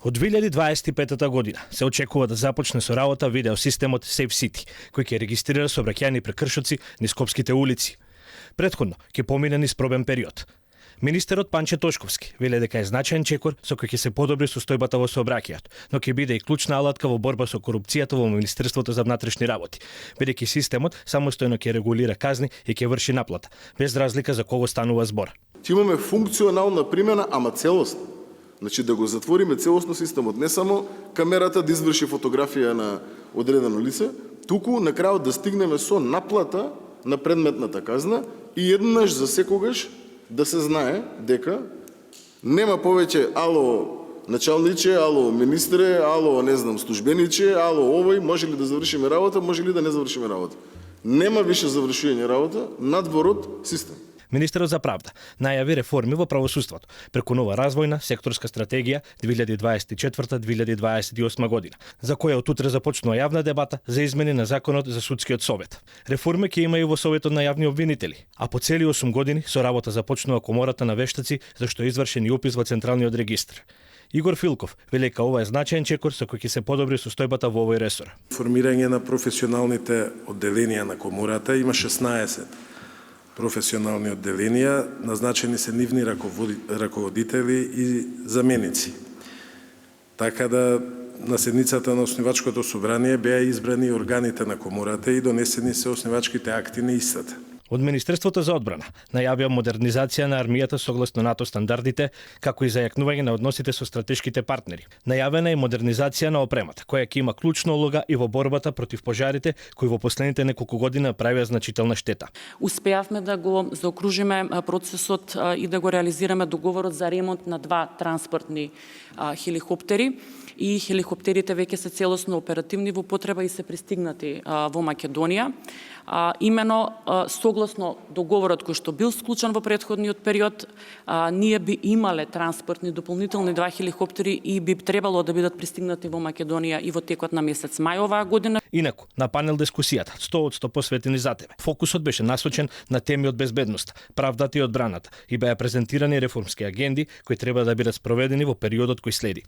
Од 2025 година се очекува да започне со работа видеосистемот Safe City, кој ќе регистрира сообраќајни прекршоци низ скопските улици. Претходно ќе помине низ пробен период. Министерот Панче Тошковски вели дека е значаен чекор со кој ќе се подобри состојбата во сообраќајот, но ќе биде и клучна алатка во борба со корупцијата во Министерството за внатрешни работи, бидејќи системот самостојно ќе регулира казни и ќе врши наплата, без разлика за кого станува збор. Ќе имаме функционална примена, ама целосно. Значи да го затвориме целосно системот, не само камерата да изврши фотографија на одредено лице, туку на крајот да стигнеме со наплата на предметната казна и еднаш за секогаш да се знае дека нема повеќе ало началниче, ало министре, ало не знам службениче, ало овој, може ли да завршиме работа, може ли да не завршиме работа. Нема више завршување работа, надворот систем. Министерот за правда најави реформи во правосудството преку нова развојна секторска стратегија 2024-2028 година, за која од утре започнува јавна дебата за измени на законот за судскиот совет. Реформи ќе има и во советот на јавни обвинители, а по цели 8 години со работа започнува комората на вештаци за што е извршен и упис во централниот регистар. Игор Филков вели дека ова е значаен чекор со кој ќе се подобри состојбата во овој ресор. Формирање на професионалните одделенија на комората има 16 професионални одделенија, назначени се нивни раководители и заменици. Така да на седницата на Основачкото собрание беа избрани органите на комората и донесени се основачките акти на истата. Од Министерството за одбрана најавија модернизација на армијата согласно НАТО стандардите, како и зајакнување на односите со стратешките партнери. Најавена е модернизација на опремата, која ќе има клучна улога и во борбата против пожарите, кои во последните неколку години правиа значителна штета. Успеавме да го заокружиме процесот и да го реализираме договорот за ремонт на 2 транспортни хеликоптери и хеликоптерите веќе се целосно оперативни во потреба и се пристигнати во Македонија. Имено согласно договорот кој што бил склучен во претходниот период, ние би имале транспортни дополнителни 2 хеликоптери и би требало да бидат пристигнати во Македонија и во текот на месец мај оваа година. Инаку, на панел дискусијата 100% посветени за тебе. Фокусот беше насочен на теми од безбедност, правдата и одбраната и беа презентирани реформски агенди кои треба да бидат спроведени во периодот кој следи.